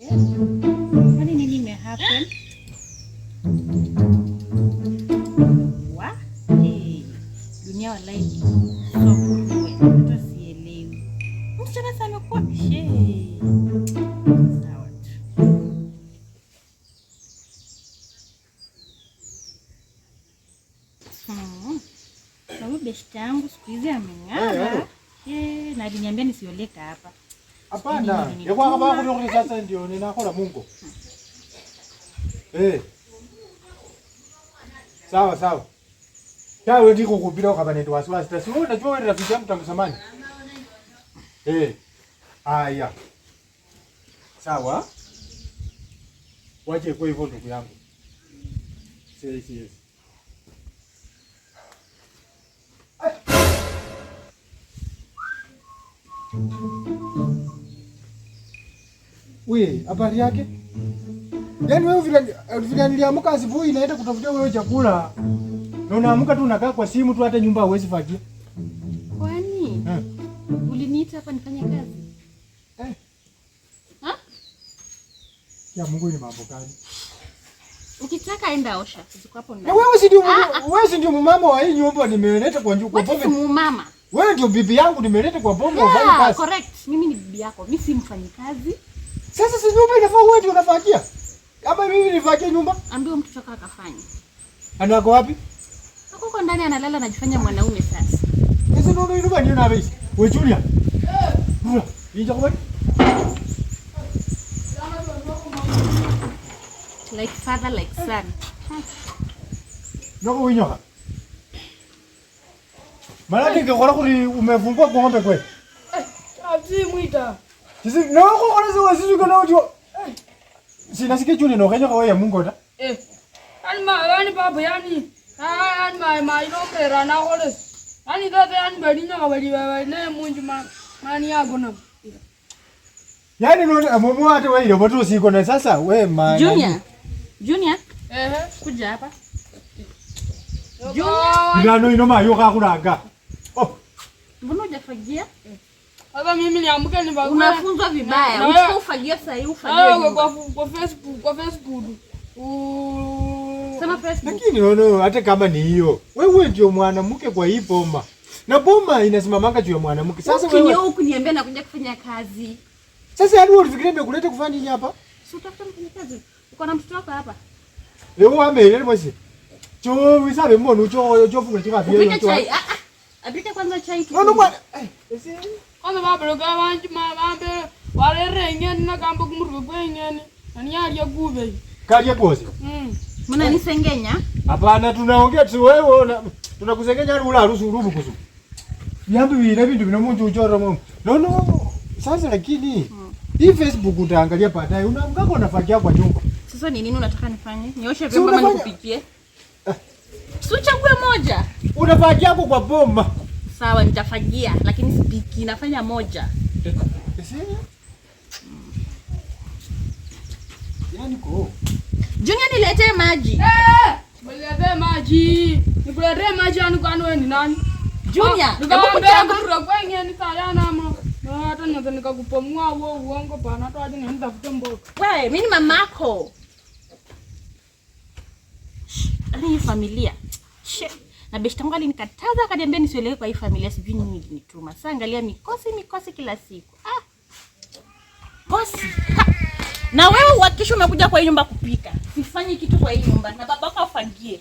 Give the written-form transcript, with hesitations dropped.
Kwani nini imehappen? Wa? Dunia wallahi so kuwe. Hata sielewi. Msichana sana kwa sawa tu. Sababu beshte yangu siku hizi ameng'ara. Na aliniambia nisioleka hapa. Hapana. Yekwa kama kutoka sasa ndio ninakola Mungu. Sawa. Wewe ndiko kupira kwa bana wasiwasi. Sasa wewe unajua wewe rafiki yangu tangu zamani. Haya. Sawa. Waje kwa hivyo ndugu yangu. Yes. Wewe, habari yake? Yaani wewe vile niliamka asubuhi naenda kutafutia wewe chakula. Na unaamka tu unakaa kwa simu tu hata nyumba huwezi fagia. Kwani? Uliniita hapa nifanye kazi? Ya Mungu ni mambo gani? Ukitaka enda osha. Siko hapo ndani. Na wewe si ndio mama wa hii nyumba nimeleta kwa njoo kwa pombe. Wewe mama. Wewe ndio bibi yangu nimeleta kwa pombe ufanye kazi. Correct. Mimi ni bibi yako. Mimi si mfanyikazi. Sasa si nyumba inafaa wewe ndio unafagia. Kama mimi nifagie nyumba? Ambie mtoto wako akafanye. Anako wapi? Huko ndani analala anajifanya mwanaume sasa. Sasa ndio nyumba ndio na wewe. Wewe Julia. Inja kwa like father like son. Noko winyoka. Mara ningekora kuli umefungua ng'ombe kweli. Abzi mwita. Sisi noko kona sio sisi kana ujo. Sinasikia Julia no kenyoka wewe ya Mungu ta. Ani baba yani. Ani mai no pera na kole. Ani dada ani badinya kabali baba ne munju mani yako na. Yaani no mumu hata wewe ndio watu siko na sasa wewe Junior. Kuja hapa. Junior. Ndio ino mayo kakuranga. Mbona hujafagia? Hata mimi niamke nivague. Unafunzwa vibaya. Usipofagia sasa hivi ufagie. Kwa Facebook. Sema Facebook. Lakini no hata kama ni hiyo. Wewe ndio mwanamke kwa hii boma. Na boma inasimamanga juu ya mwanamke. Sasa wewe huku niambia nakuja kufanya kazi. Sasa hadi ulifikiria nikulete kufanya nini hapa? Si utafuta mfanya kazi. Uko na mtoto wako hapa? Wewe ameelewa mwezi. Wisabe mbona funga chika vile. Upike chai. Apike kwanza chai tu. No bwana. Kwanza baba loga wanji mambe walere ngeni na kambo kumurwe kwengeni. Nani yali yakube. Kaje kozi. Mbona nisengenya? Hapana tunaongea tu wewe tunakusengenya hadi ula harusi urubu kuzu. Viambi vile vindu vinamunju uchora mwa. No. Sasa lakini hii Facebook utaangalia baadaye. Unaamka unafagia kwa nyumba. Sasa ni nini unataka nifanye? Nioshe vyombo ama nikupikie? Si uchague moja. Unafagia yako kwa boma. Sawa nitafagia lakini sipiki nafanya moja. Yaani ko. Junior niletee maji. Niletee maji. Nikuletee maji kwani wewe ni nani? Junior, hebu kuchagua kwengeni kaya nama. Hata naweza nikakupomua wewe uongo bana hata hadi nienda kutafuta mboga. Wewe, mimi ni mamako. Hii familia. Na beshte yangu alinikataza akaniambia nisielewe kwa hii familia sijui nini ilinituma. Sasa angalia mikosi kila siku. Bosi. Na wewe uhakikishe umekuja kwa hii nyumba kupika. Sifanye kitu kwa hii nyumba na babako afagie.